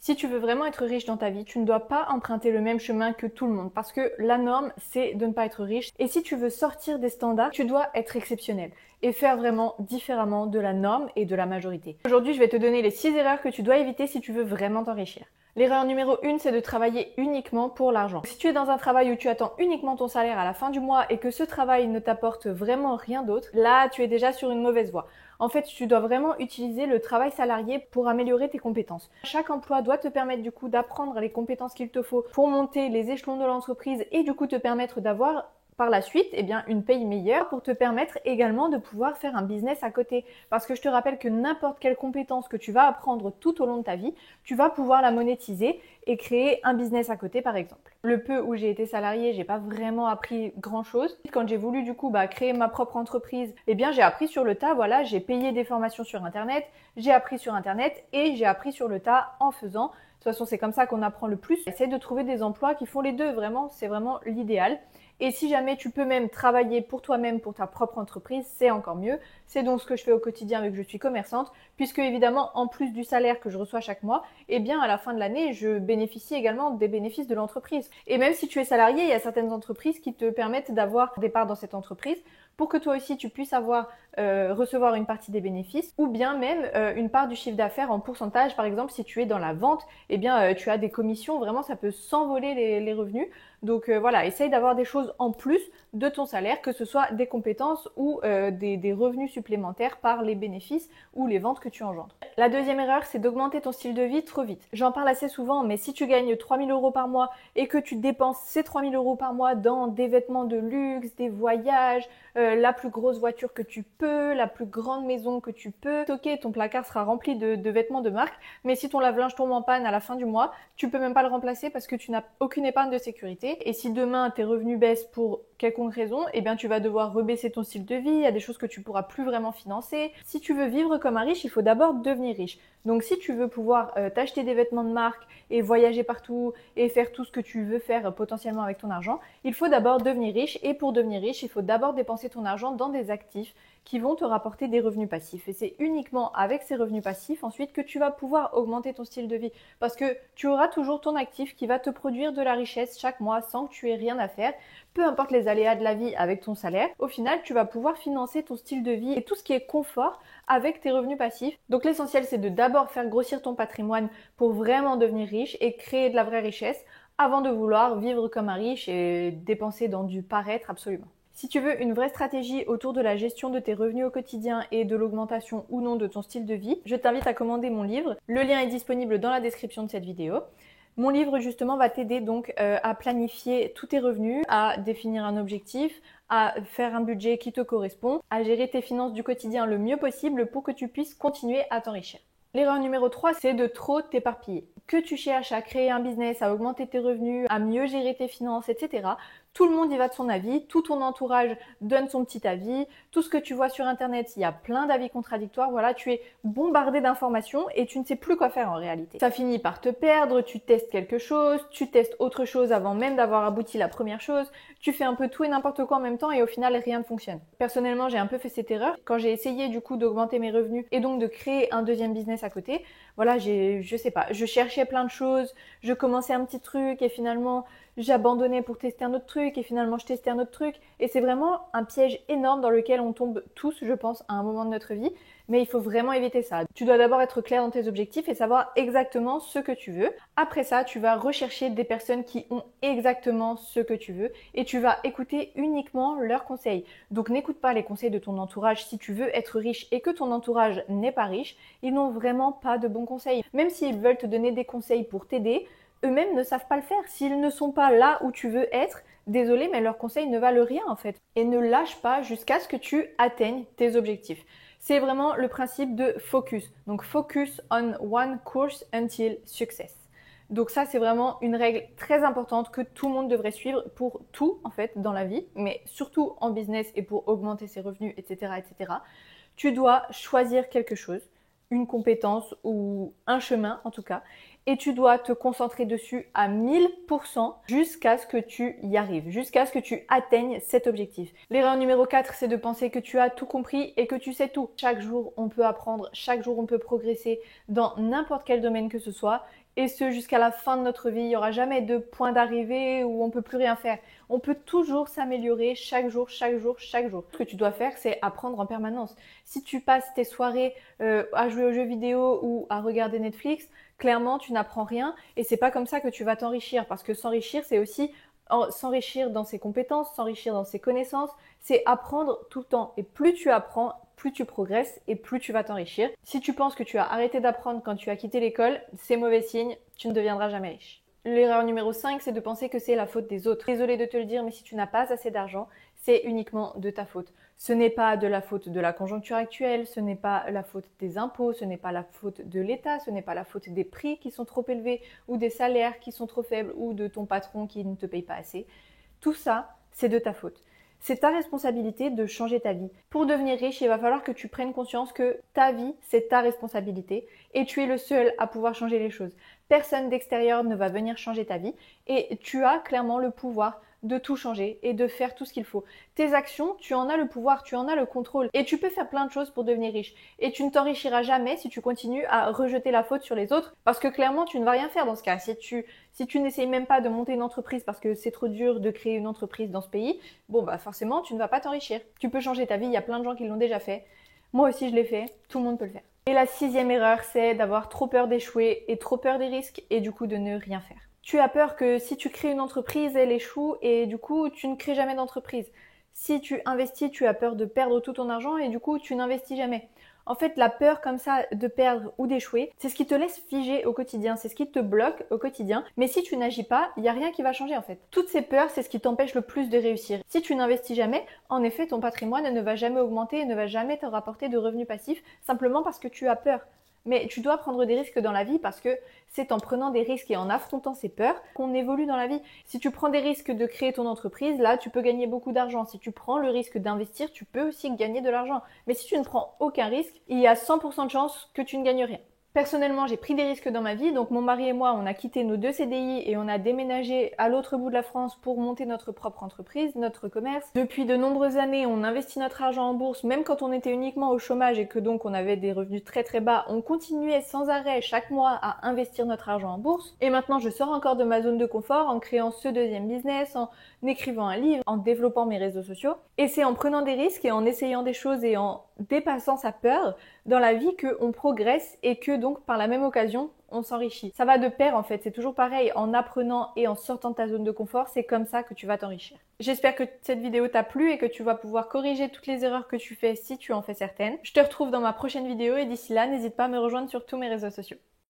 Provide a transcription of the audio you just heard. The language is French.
Si tu veux vraiment être riche dans ta vie, tu ne dois pas emprunter le même chemin que tout le monde parce que la norme, c'est de ne pas être riche. Et si tu veux sortir des standards, tu dois être exceptionnel et faire vraiment différemment de la norme et de la majorité. Aujourd'hui, je vais te donner les 6 erreurs que tu dois éviter si tu veux vraiment t'enrichir. L'erreur numéro 1, c'est de travailler uniquement pour l'argent. Si tu es dans un travail où tu attends uniquement ton salaire à la fin du mois et que ce travail ne t'apporte vraiment rien d'autre, là, tu es déjà sur une mauvaise voie. En fait, tu dois vraiment utiliser le travail salarié pour améliorer tes compétences. Chaque emploi doit te permettre du coup d'apprendre les compétences qu'il te faut pour monter les échelons de l'entreprise et du coup te permettre d'avoir par la suite, une paye meilleure pour te permettre également de pouvoir faire un business à côté. Parce que je te rappelle que n'importe quelle compétence que tu vas apprendre tout au long de ta vie, tu vas pouvoir la monétiser et créer un business à côté par exemple. Le peu où j'ai été salariée, j'ai pas vraiment appris grand chose. Quand j'ai voulu du coup créer ma propre entreprise, j'ai appris sur le tas, voilà, j'ai payé des formations sur internet, j'ai appris sur internet et j'ai appris sur le tas en faisant. De toute façon, c'est comme ça qu'on apprend le plus. Essaye de trouver des emplois qui font les deux, vraiment, c'est vraiment l'idéal. Et si jamais tu peux même travailler pour toi-même, pour ta propre entreprise, c'est encore mieux. C'est donc ce que je fais au quotidien vu que je suis commerçante, puisque évidemment, en plus du salaire que je reçois chaque mois, à la fin de l'année, je bénéficie également des bénéfices de l'entreprise. Et même si tu es salarié, il y a certaines entreprises qui te permettent d'avoir des parts dans cette entreprise pour que toi aussi tu puisses recevoir une partie des bénéfices ou bien même une part du chiffre d'affaires en pourcentage. Par exemple, si tu es dans la vente, tu as des commissions, vraiment ça peut s'envoler les revenus. Donc voilà, essaye d'avoir des choses en plus de ton salaire, que ce soit des compétences ou des revenus supplémentaires par les bénéfices ou les ventes que tu engendres. La deuxième erreur, c'est d'augmenter ton style de vie trop vite. J'en parle assez souvent, mais si tu gagnes 3 000 € par mois et que tu dépenses ces 3 000 € par mois dans des vêtements de luxe, des voyages, la plus grosse voiture que tu peux, la plus grande maison que tu peux. Ok, ton placard sera rempli de vêtements de marque, mais si ton lave-linge tombe en panne à la fin du mois, tu peux même pas le remplacer parce que tu n'as aucune épargne de sécurité. Et si demain tes revenus baissent pour quelconque raison, tu vas devoir rebaisser ton style de vie, il y a des choses que tu pourras plus vraiment financer. Si tu veux vivre comme un riche, il faut d'abord devenir riche. Donc si tu veux pouvoir t'acheter des vêtements de marque et voyager partout et faire tout ce que tu veux faire potentiellement avec ton argent, il faut d'abord devenir riche et pour devenir riche, il faut d'abord dépenser ton argent dans des actifs qui vont te rapporter des revenus passifs. Et c'est uniquement avec ces revenus passifs ensuite que tu vas pouvoir augmenter ton style de vie parce que tu auras toujours ton actif qui va te produire de la richesse chaque mois sans que tu aies rien à faire. Peu importe les aléas de la vie avec ton salaire, au final, tu vas pouvoir financer ton style de vie et tout ce qui est confort avec tes revenus passifs. Donc l'essentiel, c'est de d'abord faire grossir ton patrimoine pour vraiment devenir riche et créer de la vraie richesse avant de vouloir vivre comme un riche et dépenser dans du paraître absolument. Si tu veux une vraie stratégie autour de la gestion de tes revenus au quotidien et de l'augmentation ou non de ton style de vie, je t'invite à commander mon livre. Le lien est disponible dans la description de cette vidéo. Mon livre justement va t'aider donc à planifier tous tes revenus, à définir un objectif, à faire un budget qui te correspond, à gérer tes finances du quotidien le mieux possible pour que tu puisses continuer à t'enrichir. L'erreur numéro 3, c'est de trop t'éparpiller. Que tu cherches à créer un business, à augmenter tes revenus, à mieux gérer tes finances, etc. Tout le monde y va de son avis, tout ton entourage donne son petit avis, tout ce que tu vois sur internet, il y a plein d'avis contradictoires, voilà, tu es bombardé d'informations et tu ne sais plus quoi faire en réalité. Ça finit par te perdre, tu testes quelque chose, tu testes autre chose avant même d'avoir abouti la première chose, tu fais un peu tout et n'importe quoi en même temps et au final rien ne fonctionne. Personnellement, j'ai un peu fait cette erreur quand j'ai essayé du coup d'augmenter mes revenus et donc de créer un deuxième business à côté. Voilà, je cherchais plein de choses, je commençais un petit truc et finalement j'abandonnais pour tester un autre truc et finalement je testais un autre truc et c'est vraiment un piège énorme dans lequel on tombe tous, je pense, à un moment de notre vie, mais il faut vraiment éviter ça. Tu dois d'abord être clair dans tes objectifs et savoir exactement ce que tu veux. Après ça, tu vas rechercher des personnes qui ont exactement ce que tu veux et tu vas écouter uniquement leurs conseils. Donc n'écoute pas les conseils de ton entourage si tu veux être riche et que ton entourage n'est pas riche, ils n'ont vraiment pas de bons conseils. Même s'ils veulent te donner des conseils pour t'aider, eux-mêmes ne savent pas le faire. S'ils ne sont pas là où tu veux être, désolé, mais leurs conseils ne valent rien en fait. Et ne lâche pas jusqu'à ce que tu atteignes tes objectifs. C'est vraiment le principe de focus. Donc focus on one course until success. Donc ça, c'est vraiment une règle très importante que tout le monde devrait suivre pour tout en fait dans la vie, mais surtout en business et pour augmenter ses revenus, etc., etc. Tu dois choisir quelque chose, une compétence ou un chemin en tout cas, et tu dois te concentrer dessus à 1000% jusqu'à ce que tu y arrives, jusqu'à ce que tu atteignes cet objectif. L'erreur numéro 4, c'est de penser que tu as tout compris et que tu sais tout. Chaque jour, on peut apprendre, chaque jour, on peut progresser dans n'importe quel domaine que ce soit et ce jusqu'à la fin de notre vie. Il n'y aura jamais de point d'arrivée où on ne peut plus rien faire. On peut toujours s'améliorer chaque jour, chaque jour, chaque jour. Ce que tu dois faire, c'est apprendre en permanence. Si tu passes tes soirées à jouer aux jeux vidéo ou à regarder Netflix, clairement, tu n'apprends rien et c'est pas comme ça que tu vas t'enrichir. Parce que s'enrichir, c'est aussi s'enrichir dans ses compétences, s'enrichir dans ses connaissances, c'est apprendre tout le temps. Et plus tu apprends, plus tu progresses et plus tu vas t'enrichir. Si tu penses que tu as arrêté d'apprendre quand tu as quitté l'école, c'est mauvais signe, tu ne deviendras jamais riche. L'erreur numéro 5, c'est de penser que c'est la faute des autres. Désolée de te le dire, mais si tu n'as pas assez d'argent, c'est uniquement de ta faute. Ce n'est pas de la faute de la conjoncture actuelle, ce n'est pas la faute des impôts, ce n'est pas la faute de l'État, ce n'est pas la faute des prix qui sont trop élevés ou des salaires qui sont trop faibles ou de ton patron qui ne te paye pas assez. Tout ça, c'est de ta faute. C'est ta responsabilité de changer ta vie. Pour devenir riche, il va falloir que tu prennes conscience que ta vie, c'est ta responsabilité et tu es le seul à pouvoir changer les choses. Personne d'extérieur ne va venir changer ta vie et tu as clairement le pouvoir de tout changer et de faire tout ce qu'il faut. Tes actions, tu en as le pouvoir, tu en as le contrôle et tu peux faire plein de choses pour devenir riche. Et tu ne t'enrichiras jamais si tu continues à rejeter la faute sur les autres parce que clairement, tu ne vas rien faire dans ce cas. Si tu n'essayes même pas de monter une entreprise parce que c'est trop dur de créer une entreprise dans ce pays, bon bah forcément, tu ne vas pas t'enrichir. Tu peux changer ta vie, il y a plein de gens qui l'ont déjà fait. Moi aussi, je l'ai fait, tout le monde peut le faire. Et la 6e erreur, c'est d'avoir trop peur d'échouer et trop peur des risques et du coup de ne rien faire. Tu as peur que si tu crées une entreprise, elle échoue et du coup, tu ne crées jamais d'entreprise. Si tu investis, tu as peur de perdre tout ton argent et du coup, tu n'investis jamais. En fait, la peur comme ça de perdre ou d'échouer, c'est ce qui te laisse figer au quotidien, c'est ce qui te bloque au quotidien. Mais si tu n'agis pas, il n'y a rien qui va changer en fait. Toutes ces peurs, c'est ce qui t'empêche le plus de réussir. Si tu n'investis jamais, en effet, ton patrimoine ne va jamais augmenter et ne va jamais te rapporter de revenus passifs simplement parce que tu as peur. Mais tu dois prendre des risques dans la vie parce que c'est en prenant des risques et en affrontant ces peurs qu'on évolue dans la vie. Si tu prends des risques de créer ton entreprise, là, tu peux gagner beaucoup d'argent. Si tu prends le risque d'investir, tu peux aussi gagner de l'argent. Mais si tu ne prends aucun risque, il y a 100% de chances que tu ne gagnes rien. Personnellement, j'ai pris des risques dans ma vie, donc mon mari et moi, on a quitté nos 2 CDI et on a déménagé à l'autre bout de la France pour monter notre propre entreprise, notre commerce. Depuis de nombreuses années, on investit notre argent en bourse, même quand on était uniquement au chômage et que donc on avait des revenus très très bas, on continuait sans arrêt chaque mois à investir notre argent en bourse. Et maintenant, je sors encore de ma zone de confort en créant ce 2e business, en écrivant un livre, en développant mes réseaux sociaux. Et c'est en prenant des risques et en essayant des choses et en dépassant sa peur dans la vie qu'on progresse et que donc par la même occasion on s'enrichit. Ça va de pair en fait, c'est toujours pareil, en apprenant et en sortant de ta zone de confort, c'est comme ça que tu vas t'enrichir. J'espère que cette vidéo t'a plu et que tu vas pouvoir corriger toutes les erreurs que tu fais si tu en fais certaines. Je te retrouve dans ma prochaine vidéo et d'ici là, n'hésite pas à me rejoindre sur tous mes réseaux sociaux.